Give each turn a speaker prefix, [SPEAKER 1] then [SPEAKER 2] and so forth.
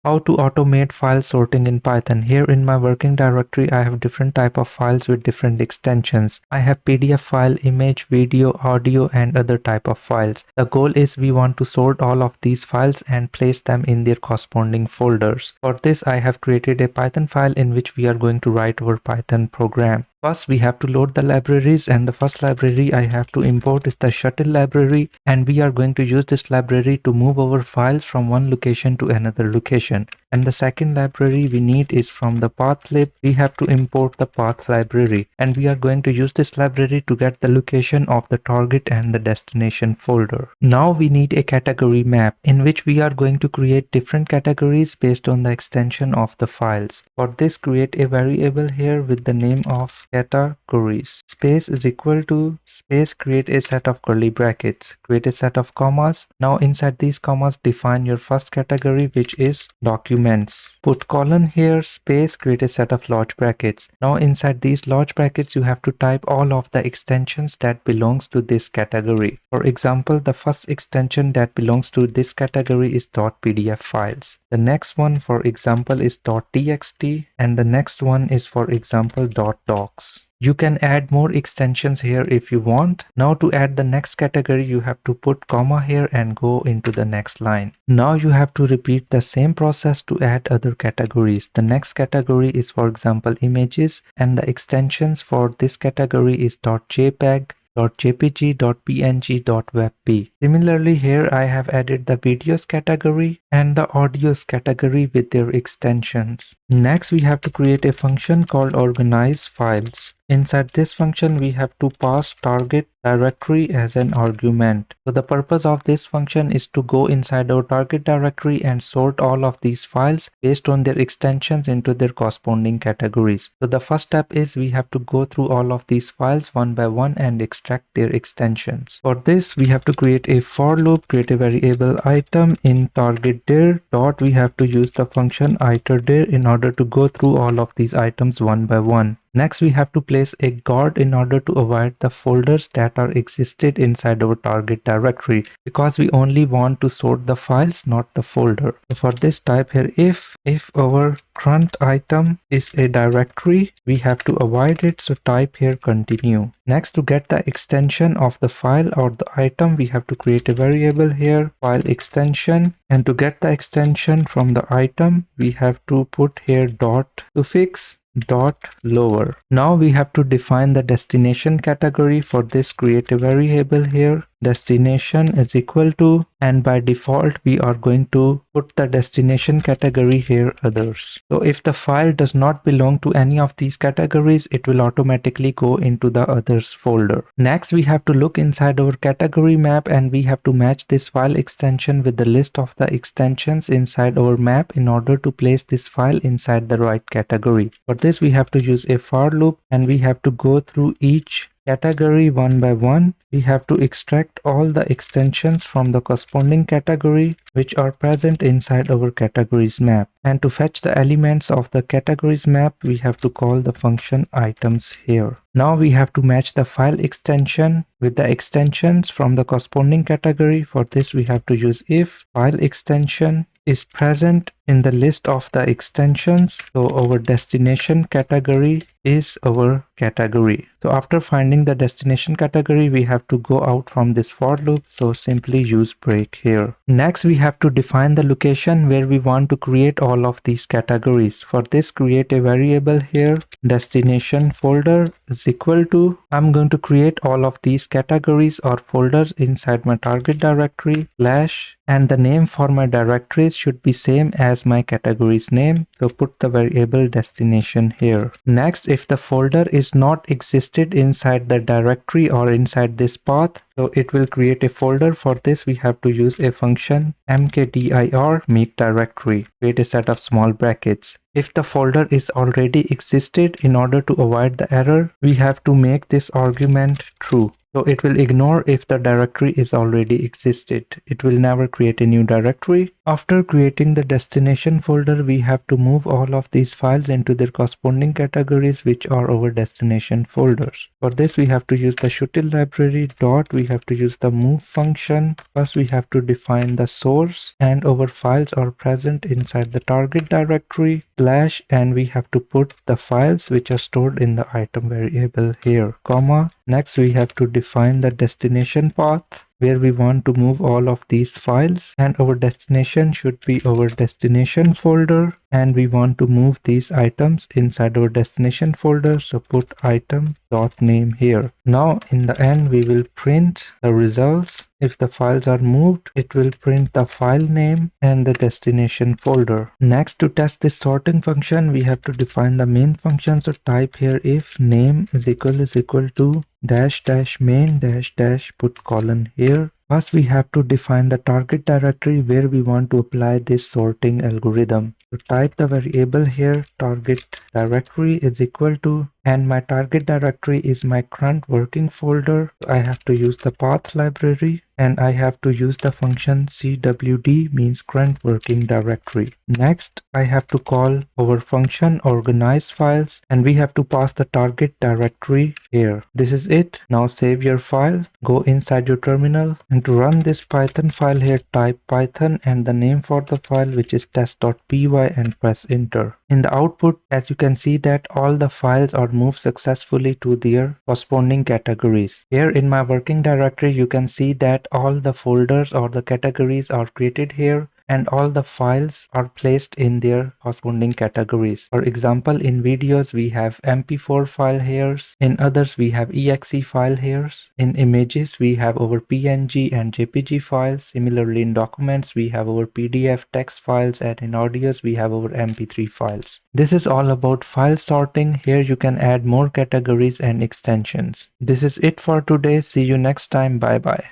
[SPEAKER 1] How to automate file sorting in Python. Here in my working directory, I have different type of files with different extensions. I have PDF file, image, video, audio, and other type of files. The goal is we want to sort all of these files and place them in their corresponding folders. For this, I have created a Python file in which we are going to write our Python program. First, we have to load the libraries, and the first library I have to import is the shuttle library, and we are going to use this library to move our files from one location to another location. And the second library we need is from the pathlib. We have to import the path library, and we are going to use this library to get the location of the target and the destination folder. Now we need a category map in which we are going to create different categories based on the extension of the files. For this, create a variable here with the name of categories. Space is equal to space, create a set of curly brackets, create a set of commas. Now inside these commas, define your first category, which is documents. Put colon here, space, create a set of large brackets. Now inside these large brackets, you have to type all of the extensions that belongs to this category. For example, the first extension that belongs to this category is .pdf files. The next one, for example, is .txt, and the next one is, for example, .docs. You can add more extensions here if you want. Now to add the next category, you have to put comma here and go into the next line. Now you have to repeat the same process to add other categories. The next category is, for example, images, and the extensions for this category is .jpeg, .jpg, .png, .webp. Similarly, here I have added the videos category and the audios category with their extensions. Next, we have to create a function called organize files. Inside this function, we have to pass target directory as an argument. So the purpose of this function is to go inside our target directory and sort all of these files based on their extensions into their corresponding categories. So the first step is we have to go through all of these files one by one and extract their extensions. For this, we have to create a for loop, create a variable item in target dir. We have to use the function iterdir in order to go through all of these items one by one. Next, we have to place a guard in order to avoid the folders that are existed inside our target directory, because we only want to sort the files, not the folder. So for this, type here if our current item is a directory, we have to avoid it, so type here continue. Next, to get the extension of the file or the item, we have to create a variable here, file extension, and to get the extension from the item, we have to put here dot suffix .lower. Now we have to define the destination category. For this, create a variable here, destination is equal to, and by default we are going to put the destination category here, others. So if the file does not belong to any of these categories, it will automatically go into the others folder. Next, we have to look inside our category map, and we have to match this file extension with the list of the extensions inside our map in order to place this file inside the right category. For this, we have to use a for loop, and we have to go through each category one by one. We have to extract all the extensions from the corresponding category which are present inside our categories map. And to fetch the elements of the categories map, we have to call the function items here. Now we have to match the file extension with the extensions from the corresponding category. For this, we have to use if file extension is present in the list of the extensions, so our destination category is our category. So after finding the destination category, we have to go out from this for loop, so simply use break here. Next, we have to define the location where we want to create all of these categories. For this, create a variable here, destination folder is equal to, I'm going to create all of these categories or folders inside my target directory slash, and the name for my directories should be same as my category's name, so put the variable destination here. Next, if the folder is not existed inside the directory or inside this path, so it will create a folder. For this, we have to use a function mkdir make directory, create a set of small brackets. If the folder is already existed, in order to avoid the error, we have to make this argument true. So it will ignore if the directory is already existed. It will never create a new directory. After creating the destination folder, we have to move all of these files into their corresponding categories, which are our destination folders. For this, we have to use the shuttle library dot. We we have to use the move function. First we have to define the source, and our files are present inside the target directory slash, and we have to put the files which are stored in the item variable here, comma. Next we have to define the destination path where we want to move all of these files, and our destination should be our destination folder, and we want to move these items inside our destination folder, so put item.name here. Now in the end we will print the results. If the files are moved, it will print the file name and the destination folder. Next, to test this sorting function, we have to define the main function. So type here if name is equal to dash dash main dash dash, put colon here. First we have to define the target directory where we want to apply this sorting algorithm. So type the variable here, target directory is equal to, and my target directory is my current working folder. I have to use the path library, and I have to use the function cwd, means current working directory. Next, I have to call our function organize files, and we have to pass the target directory here. This is it. Now save your file, go inside your terminal, and to run this Python file here, type Python and the name for the file, which is test.py, and press enter. In the output, as you can see that all the files are moved successfully to their corresponding categories. Here in my working directory, you can see that all the folders or the categories are created here, and all the files are placed in their corresponding categories. For example, in videos we have MP4 file here, in others we have exe file here, in images we have our PNG and JPG files, similarly in documents we have our PDF text files, and in audios we have our MP3 files. This is all about file sorting. Here you can add more categories and extensions. This is it for today. See you next time. Bye bye.